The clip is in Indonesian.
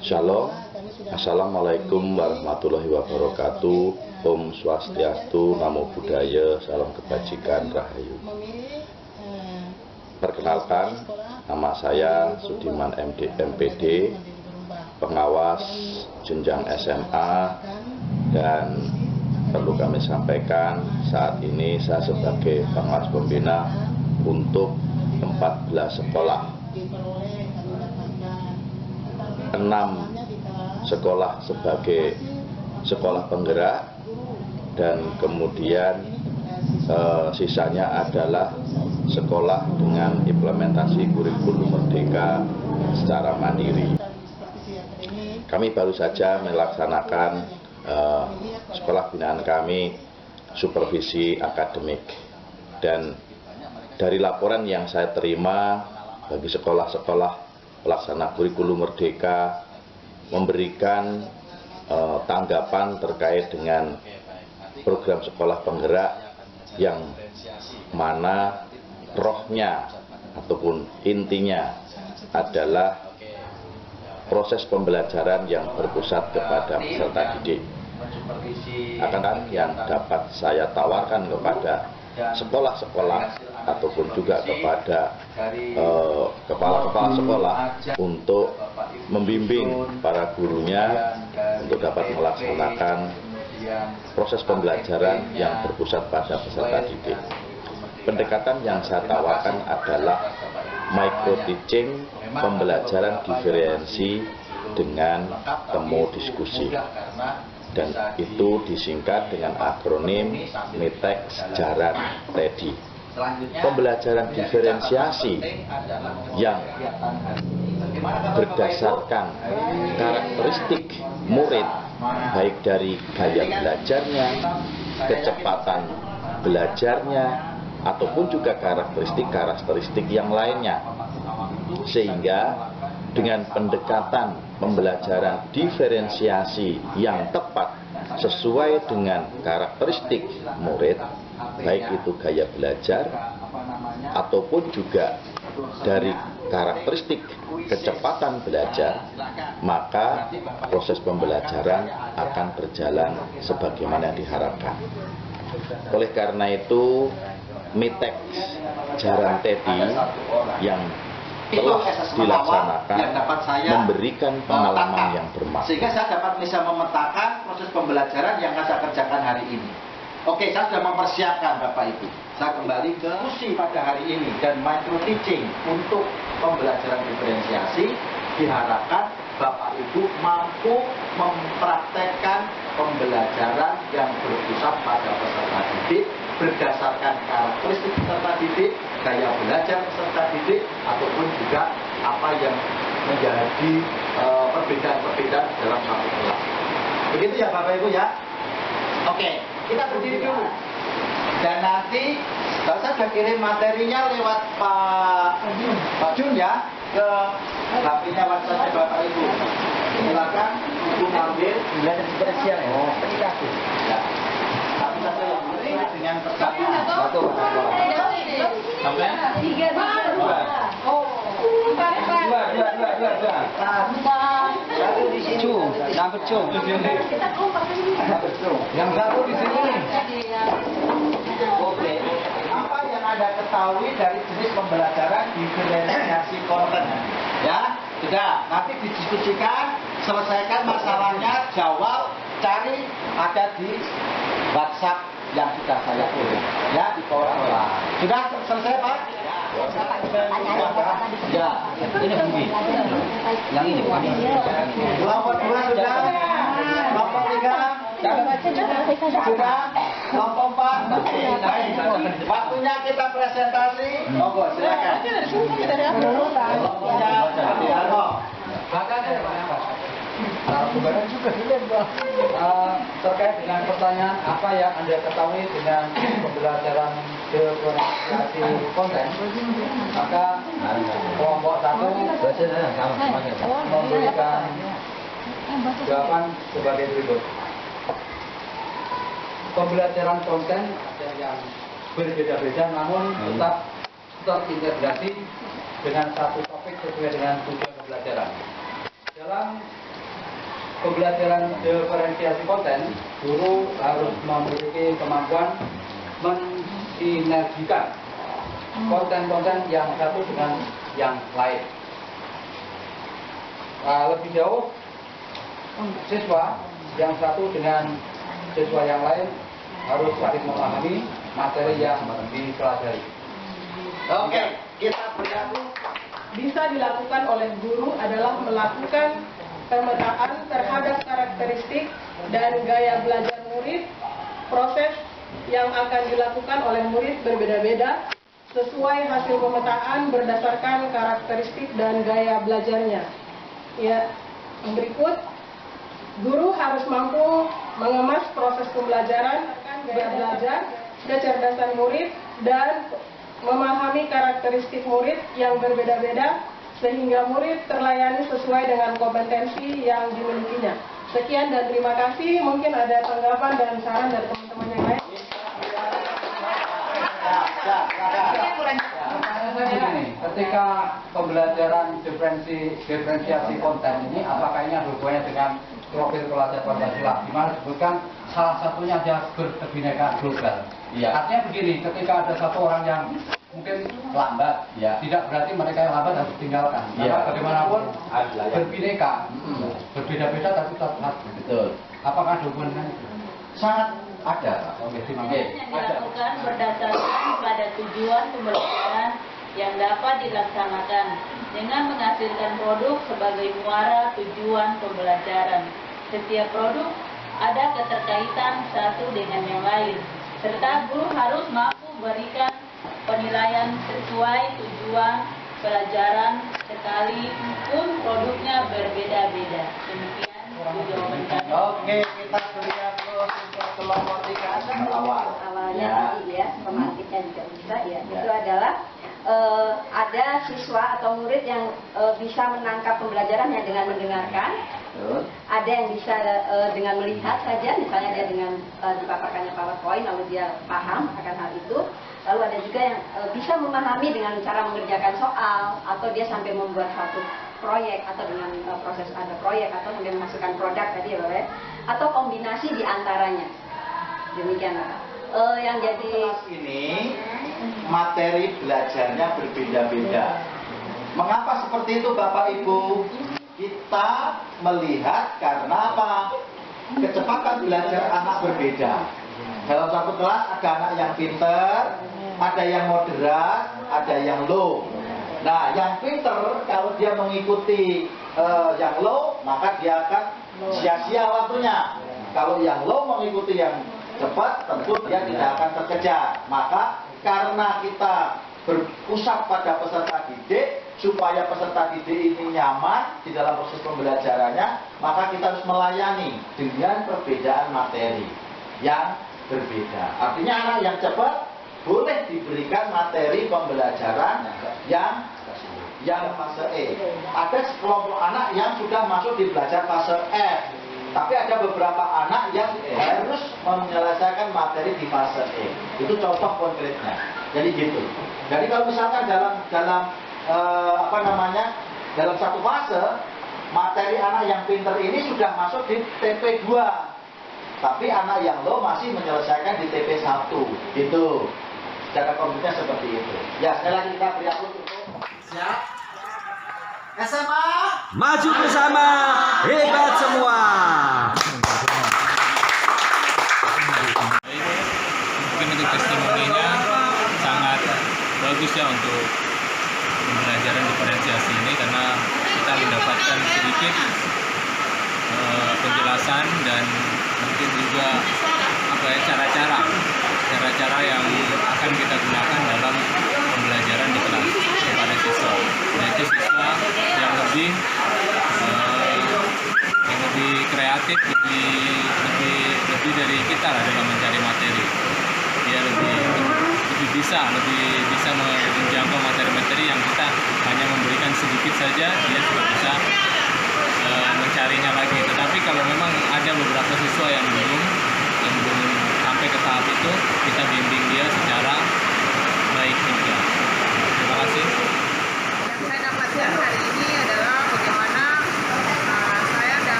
Shalom, Assalamualaikum warahmatullahi wabarakatuh. Om Swastiastu, Namo Buddhaya, Salam Kebajikan, Rahayu. Perkenalkan, nama saya Sudiman MPD, pengawas jenjang SMA, dan perlu kami sampaikan saat ini saya sebagai pengawas pembina untuk 14 sekolah, 6 sekolah sebagai sekolah penggerak, dan kemudian sisanya adalah sekolah dengan implementasi kurikulum merdeka secara mandiri. Kami baru saja melaksanakan sekolah binaan kami supervisi akademik, dan dari laporan yang saya terima bagi sekolah-sekolah pelaksana kurikulum merdeka memberikan tanggapan terkait dengan program sekolah penggerak yang mana rohnya ataupun intinya adalah proses pembelajaran yang berpusat kepada peserta didik. Akan yang dapat saya tawarkan kepada sekolah-sekolah ataupun juga kepada kepala-kepala sekolah untuk membimbing para gurunya untuk dapat melaksanakan proses pembelajaran yang berpusat pada peserta didik. Pendekatan yang saya tawarkan adalah micro teaching, pembelajaran diferensi dengan temu diskusi, dan itu disingkat dengan akronim MITEX Jaran TEDI. Pembelajaran diferensiasi yang berdasarkan karakteristik murid, baik dari gaya belajarnya, kecepatan belajarnya, ataupun juga karakteristik yang lainnya, sehingga dengan pendekatan pembelajaran diferensiasi yang tepat sesuai dengan karakteristik murid, baik itu gaya belajar ataupun juga dari karakteristik kecepatan belajar, maka proses pembelajaran akan berjalan sebagaimana diharapkan. Oleh karena itu, MITEX Jaran TEDI yang telah dilaksanakan memberikan pengalaman yang bermakna, sehingga saya dapat bisa memetakan proses pembelajaran yang saya kerjakan hari ini. Oke, saya sudah mempersiapkan Bapak Ibu. Saya kembali ke diskusi pada hari ini, dan micro teaching untuk pembelajaran diferensiasi diharapkan Bapak Ibu mampu mempraktekkan pembelajaran yang berpusat pada peserta didik berdasarkan karakteristik peserta didik, gaya belajar peserta didik, ataupun juga apa yang menjadi perbedaan-perbedaan dalam satu kelas. Begitu ya Bapak Ibu ya. Oke, kita berdiri dulu. Dan nanti saya sudah kirim materinya lewat Pak Jun ya, ke HP-nya WhatsApp Bapak Ibu. Silakan Ibu ambil belajar diferensial ya. Aplikasi. Ya. Satu saja yang sesuai dengan persyaratan. Satu. Sampai? Tiga. Satu di sini. Number two. Yang satu di sini. Oke. Apa yang Anda ketahui dari jenis pembelajaran diferensiasi konten? Ya, sudah. Nanti didiskusikan, selesaikan masalahnya, jawab, cari, ada di WhatsApp yang sudah saya kirim. Ya, di bawah. Sudah selesai Pak? Ya, ini bumi. Yang ini. Kelompok 2 sudah. Kelompok 3 sudah. Kelompok 4. Waktunya kita presentasi. Monggo silakan. Kelompoknya terkait dengan pertanyaan apa yang Anda ketahui dengan pembelajaran diferensiasi konten, maka kelompok 1 memberikan jawaban sebagai berikut. Pembelajaran konten ada yang berbeda-beda namun tetap terintegrasi dengan satu topik sesuai dengan tujuan pembelajaran. Dalam pembelajaran diferensiasi konten, guru harus memiliki kemampuan mensinergikan konten-konten yang satu dengan yang lain. Lebih jauh, siswa yang satu dengan siswa yang lain harus saling memahami materi yang dipelajari. Oke, kita bergabung. Bisa dilakukan oleh guru adalah melakukan pemetaan terhadap karakteristik dan gaya belajar murid. Proses yang akan dilakukan oleh murid berbeda-beda sesuai hasil pemetaan berdasarkan karakteristik dan gaya belajarnya. Ya, yang berikut, guru harus mampu mengemas proses pembelajaran, gaya belajar, kecerdasan murid, dan memahami karakteristik murid yang berbeda-beda sehingga murid terlayani sesuai dengan kompetensi yang dimilikinya. Sekian dan terima kasih. Mungkin ada tanggapan dan saran dari teman-teman yang lain. Ketika pembelajaran diferensiasi konten ini, apakah ini ada hubungannya dengan profil pelajar Pancasila? Di mana disebutkan salah satunya adalah berkebinekaan global. Iya. Artinya begini, ketika ada satu orang yang mungkin lambat, Ya. tidak berarti mereka yang lambat harus ditinggalkan. Iya. Karena bagaimanapun Ada yang- berbineka, berbeda-beda tapi tetap satu. Betul. Apakah ada hubungannya? Sangat ada, Pak. Oke, terima Oke. kasih. yang dilakukan berdasarkan pada tujuan pembelajaran yang dapat dilaksanakan dengan menghasilkan produk sebagai muara tujuan pembelajaran. Setiap produk ada keterkaitan satu dengan yang lain, serta guru harus mampu memberikan penilaian sesuai tujuan pelajaran sekalipun produknya berbeda-beda. Demikian jawaban kami. Oke, kita berikan terus untuk kelompok 3 awal. Awalnya tadi ya, pemantiknya juga bisa ya. Ya. Itu adalah ada siswa atau murid yang bisa menangkap pembelajarannya dengan mendengarkan. Betul. Ada yang bisa dengan melihat saja, misalnya dia dengan dipaparkannya PowerPoint lalu dia paham akan hal itu. Lalu ada juga yang bisa memahami dengan cara mengerjakan soal, atau dia sampai membuat satu proyek, atau dengan proses ada proyek, atau kemudian memasukkan produk tadi ya Bapak ya, atau kombinasi di antaranya. Demikian Bapak. Yang jadi Kelas ini materi belajarnya berbeda-beda. Mengapa seperti itu Bapak Ibu? Kita melihat karena apa? Kecepatan belajar anak berbeda. Dalam satu kelas ada anak yang pinter, ada yang moderat, ada yang low. Nah, yang pinter kalau dia mengikuti yang low, maka dia akan sia-sia waktunya. Kalau yang low mengikuti yang cepat, tentu dia tidak akan terkejar. Maka karena kita berpusat pada peserta didik, supaya peserta didik ini nyaman di dalam proses pembelajarannya, maka kita harus melayani dengan perbedaan materi yang berbeda. Artinya anak yang cepat boleh diberikan materi pembelajaran yang fase E. Ada sekelompok anak yang sudah masuk di belajar fase F. Tapi ada beberapa anak yang harus menyelesaikan materi di fase E. Itu contoh konkretnya. Jadi gitu. Jadi kalau misalkan dalam dalam satu fase materi anak yang pinter ini sudah masuk di TP2. Tapi anak yang low masih menyelesaikan di TP1. Gitu. Secara konkretnya seperti itu. Ya, sekali lagi kita beri aplaus untuk siap. SMA Maju bersama, hebat semua. Mungkin untuk testimoninya sangat bagus ya untuk pembelajaran diferensiasi ini, karena kita mendapatkan sedikit penjelasan dan mungkin juga cara-cara yang akan kita gunakan dalam pembelajaran di kelas kepada siswa, yaitu siswa yang lebih kreatif, lebih dari kita lah dalam mencari materi. Dia lebih bisa menjangkau materi-materi yang kita hanya memberikan sedikit saja, dia sudah bisa mencarinya lagi. Tetapi kalau memang ada beberapa siswa yang belum sampai ke tahap itu, kita bimbing dia secara baik juga. Terima kasih.